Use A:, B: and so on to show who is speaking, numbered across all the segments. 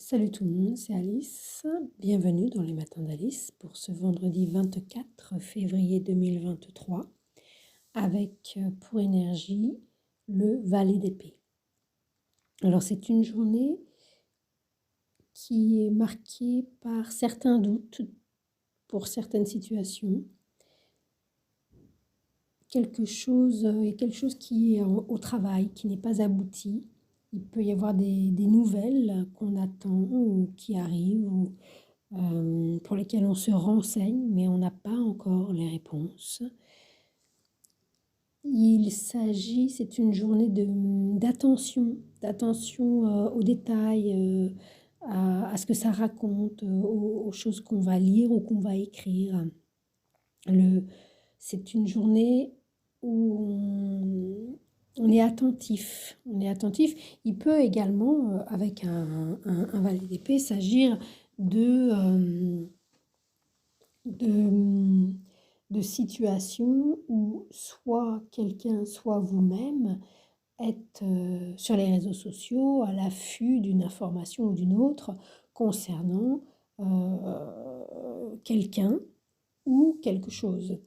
A: Salut tout le monde, c'est Alice. Bienvenue dans les matins d'Alice pour ce vendredi 24 février 2023 avec pour énergie le valet d'épée. Alors c'est une journée qui est marquée par certains doutes pour certaines situations. Quelque chose qui est au travail, qui n'est pas abouti. Il peut y avoir des nouvelles qu'on attend ou qui arrivent ou pour lesquels on se renseigne, mais on n'a pas encore les réponses. C'est une journée d'attention aux détails, à ce que ça raconte, aux choses qu'on va lire ou qu'on va écrire. C'est une journée où on est attentif. Il peut également, avec un valet d'épée, s'agir de, de, de situations où soit quelqu'un, soit vous-même êtes sur les réseaux sociaux à l'affût d'une information ou d'une autre concernant quelqu'un ou quelque chose.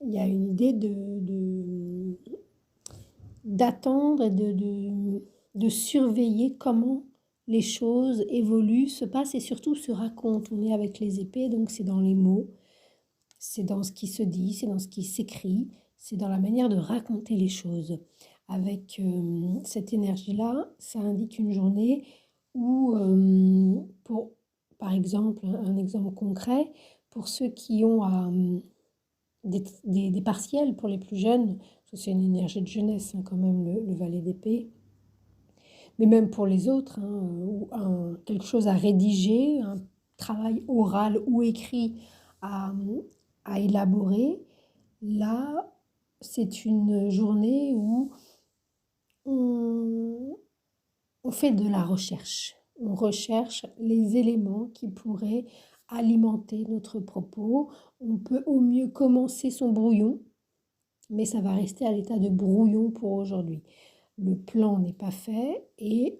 A: Il y a une idée d'attendre et de surveiller comment les choses évoluent, se passent et surtout se racontent. On est avec les épées, donc c'est dans les mots, c'est dans ce qui se dit, c'est dans ce qui s'écrit, c'est dans la manière de raconter les choses. Avec cette énergie-là, ça indique une journée où, par exemple, un exemple concret, pour ceux qui ont des partiels pour les plus jeunes, parce que c'est une énergie de jeunesse hein, quand même, le valet d'épée, mais même pour les autres, hein, ou quelque chose à rédiger, un travail oral ou écrit à, à élaborer, là, c'est une journée où on, on fait de la recherche. On recherche les éléments qui pourraient alimenter notre propos. On peut au mieux commencer son brouillon, mais ça va rester à l'état de brouillon pour aujourd'hui. Le plan n'est pas fait et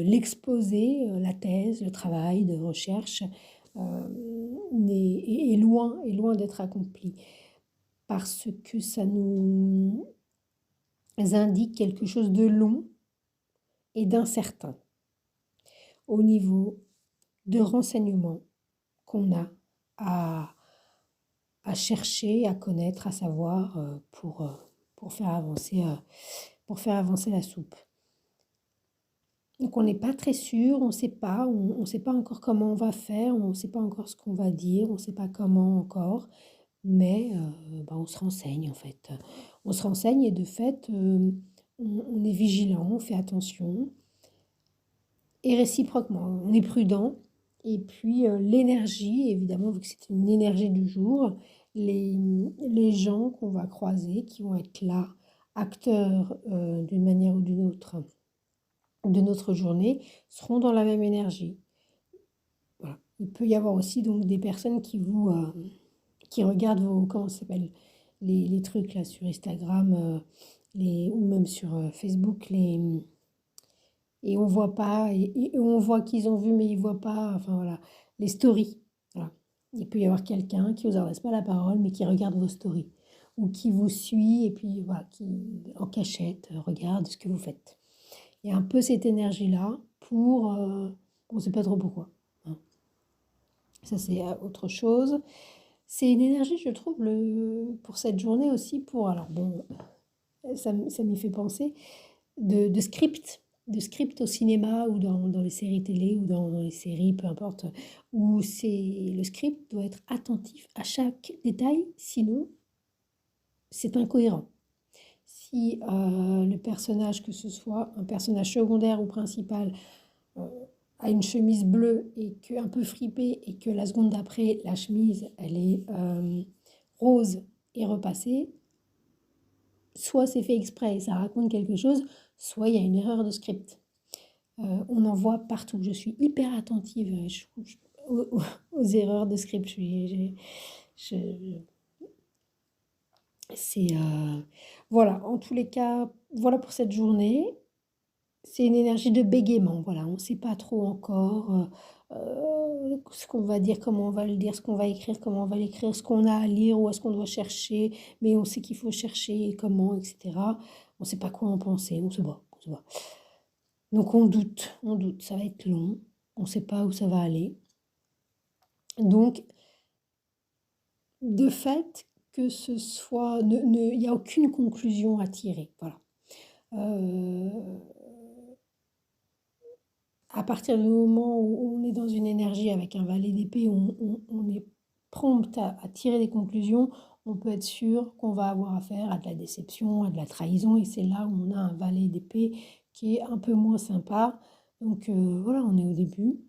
A: l'exposé, la thèse, le travail de recherche est loin d'être accompli parce que ça nous indique quelque chose de long et d'incertain au niveau de renseignements qu'on a à, à chercher, à connaître, à savoir pour faire avancer la soupe. Donc on n'est pas très sûr, on ne sait pas encore comment on va faire, on ne sait pas encore ce qu'on va dire, on ne sait pas comment encore, mais on se renseigne en fait. On se renseigne et de fait, on est vigilant, on fait attention et réciproquement, on est prudent. Et puis l'énergie, évidemment, vu que c'est une énergie du jour, les gens qu'on va croiser, qui vont être là, acteurs d'une manière ou d'une autre de notre journée, seront dans la même énergie. Voilà. Il peut y avoir aussi donc des personnes qui regardent comment ça s'appelle, les trucs là sur Instagram, ou même sur Facebook, et on voit pas, et on voit qu'ils ont vu, mais ils voient pas, enfin voilà, les stories. Voilà. Il peut y avoir quelqu'un qui vous adresse pas la parole, mais qui regarde vos stories, ou qui vous suit, et puis voilà, qui en cachette regarde ce que vous faites. Il y a un peu cette énergie-là pour, on ne sait pas trop pourquoi. Hein. Ça c'est autre chose. C'est une énergie, je trouve, pour cette journée aussi, alors bon, ça m'y fait penser, de script au cinéma ou dans les séries télé ou dans les séries, peu importe, où le script doit être attentif à chaque détail, sinon c'est incohérent. Si le personnage, que ce soit un personnage secondaire ou principal, a une chemise bleue et un peu fripée et que la seconde d'après, la chemise, elle est rose et repassée, soit c'est fait exprès et ça raconte quelque chose, soit il y a une erreur de script. On en voit partout. Je suis hyper attentive aux erreurs de script. C'est voilà, en tous les cas, voilà pour cette journée. c'est une énergie de bégaiement, voilà, on ne sait pas trop encore ce qu'on va dire, comment on va le dire, ce qu'on va écrire, comment on va l'écrire, ce qu'on a à lire, où est-ce qu'on doit chercher, mais on sait qu'il faut chercher, comment, etc. On ne sait pas quoi en penser, on se voit, on se voit. Donc on doute, ça va être long, on ne sait pas où ça va aller. Donc, de fait, que ce soit, il n'y a aucune conclusion à tirer, voilà. Euh, à partir du moment où on est dans une énergie avec un valet d'épée, on est prompt à tirer des conclusions, on peut être sûr qu'on va avoir affaire à de la déception, à de la trahison, et c'est là où on a un valet d'épée qui est un peu moins sympa. Donc voilà, on est au début.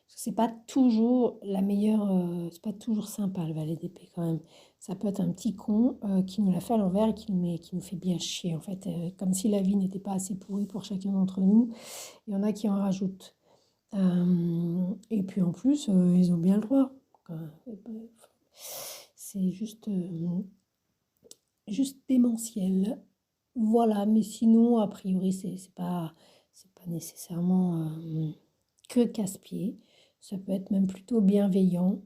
A: C'est pas toujours la meilleure, c'est pas toujours sympa le valet d'épée quand même. Ça peut être un petit con qui nous l'a fait à l'envers et qui nous fait bien chier en fait, comme si la vie n'était pas assez pourrie pour chacun d'entre nous. Il y en a qui en rajoutent. Et puis en plus, ils ont bien le droit. C'est juste démentiel. Voilà, mais sinon, a priori, c'est pas nécessairement que casse-pied. Ça peut être même plutôt bienveillant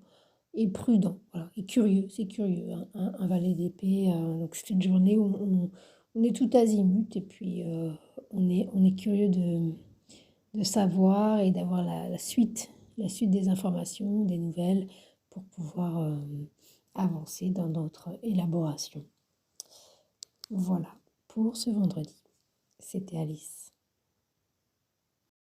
A: et prudent. Voilà, et curieux, c'est curieux. Hein, un valet d'épée, donc c'est une journée où on est tout azimut et puis on est curieux de savoir et d'avoir la suite des informations, des nouvelles pour pouvoir avancer dans notre élaboration. Voilà pour ce vendredi. C'était Alice.